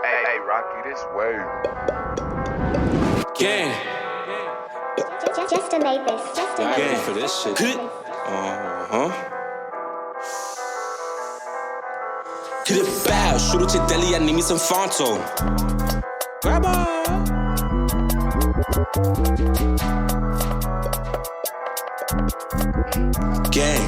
Hey, Rocky, this way. Gang. Just to make this. Just to I make ain't this. for this shit. Hit it bow, shoot at your deli, I need me some Fonto. Grab on. Gang.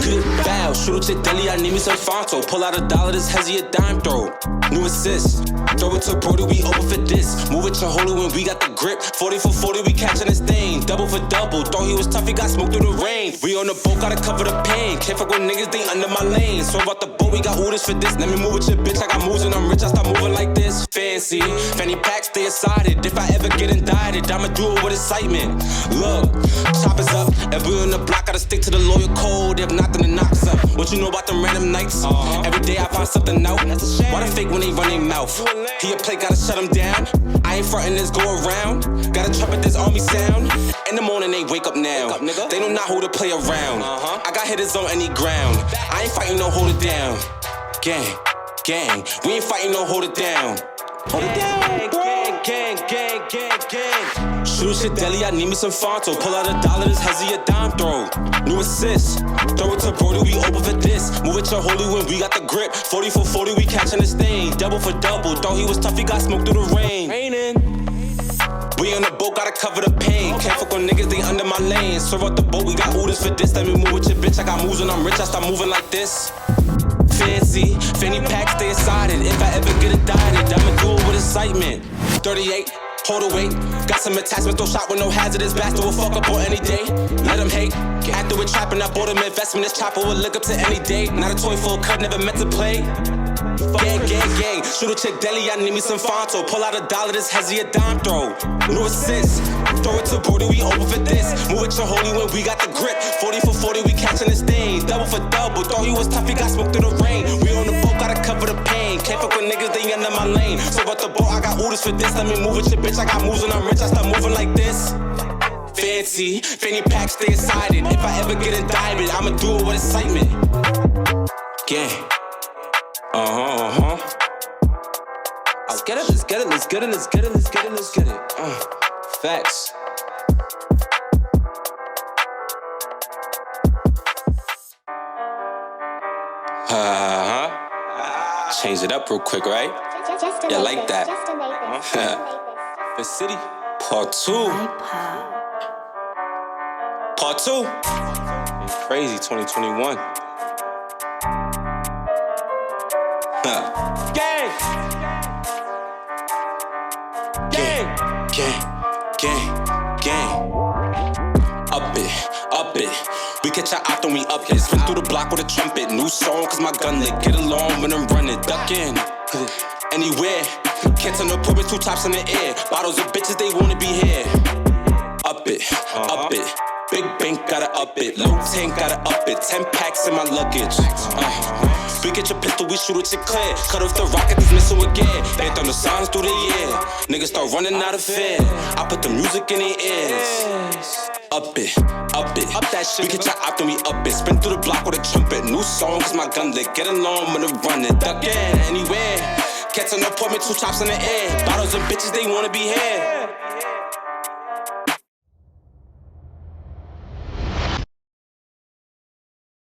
Hit it bow, shoot at your deli, I need me some Fonto. Pull out $1, this hezzy a dime throw. New assist, throw it to Brody, we open for this. Move it to Holy when we got the grip. 40 for 40, we catching this thing. Double for double, thought he was tough, he got smoked through the rain. We on the boat, gotta cover the pain. Can't fuck with niggas, they under my lane. So about the boat, we got orders for this. Let me move with your bitch, I got moves and I'm rich, I start moving like this. Fancy, fanny packs, stay aside. If I ever get indicted, I'ma do it with excitement. Look, choppers up, if we on the block, gotta stick to the lawyer code. If not, then it knocks up. What you know about them random nights? Every day I find something out. Why the fake when they run their mouth? He a play, gotta shut him down. I ain't frontin' this, go around. Gotta trumpet this army sound. In the morning they wake up now. They don't know who to play around. I got hitters on any ground. I ain't fighting no hold it down. Gang, gang, we ain't fighting no hold it down. Hold it down, gang, gang, gang, gang, gang. Shoot shit deli, I need me some Fonto. Pull out $1, this hezzy a dime throw. New assist, throw it to Brody, we open for this. Move it to Holy when we got the grip. 40 for 40, we catching this thing. Double for double, thought he was tough, he got smoked through the rain. We on the boat, gotta cover the pain. Can't fuck with niggas, they under my lane. Serve out the boat, we got orders for this. Let me move with your bitch, I got moves and I'm rich, I start moving like this. Fancy, fanny pack, stay aside. If I ever get indicted, I'ma do it with excitement. 38, hold the weight. Got some attachments, throw shot with no hazardous bastard will fuck up on any day. Let him hate. After we're trapping, I bought him investment. This chopper will look up to any day. Not a toy for a cut, never meant to play. Gang, gang, gang. Shoot a chick deli, I need me some Fonto. Pull out $1, this hezzy a dime throw. New assist, throw it to Brody, we open for this. Move it to Holy when we got the grip. 40 for 40, we catching this thing. Double for double, thought he was tough, he got smoked through the rain. We on the boat, gotta cover the pain. Can't fuck with niggas, they under my lane. So about the boat, I got orders for this. Let me move with your bitch, I got moves and I'm rich, I start moving like this. Fancy, fanny pack, stay aside. If I ever get indicted, I'ma do it with excitement. Gang. Let's get it, let's get it, let's get it, let's get it, let's get it, let's get it. Facts. Change it up real quick, right? Just to Yeah, make like this. that. Just to make this. Just to make this. The City, Part 2. Part 2. Crazy 2021. Gang! Gang! Gang! Gang! Gang! Up it, up it. We catch our out, then we up it. Spin through the block with a trumpet. New song, cause my gun lit. Get along when I'm running. Duck in. Anywhere. Can't turn no purpose, 2 tops in the air. Bottles of bitches, they wanna be here. Up it, up it. Big bank, gotta up it. Low tank, gotta up it. 10 packs in my luggage. We get your pistol, we shoot it to clear. Cut off the rocket, this missile again. They throw the signs through the year. Niggas start running out of fear. I put the music in their ears. Up it, up it. Up that shit. We get your out, then we up it. Spin through the block with a trumpet. New song, cause my gun lit. Get along when I'm running. Duck in, anywhere. Catch an appointment, 2 tops in the air. Bottles of bitches, they wanna be here.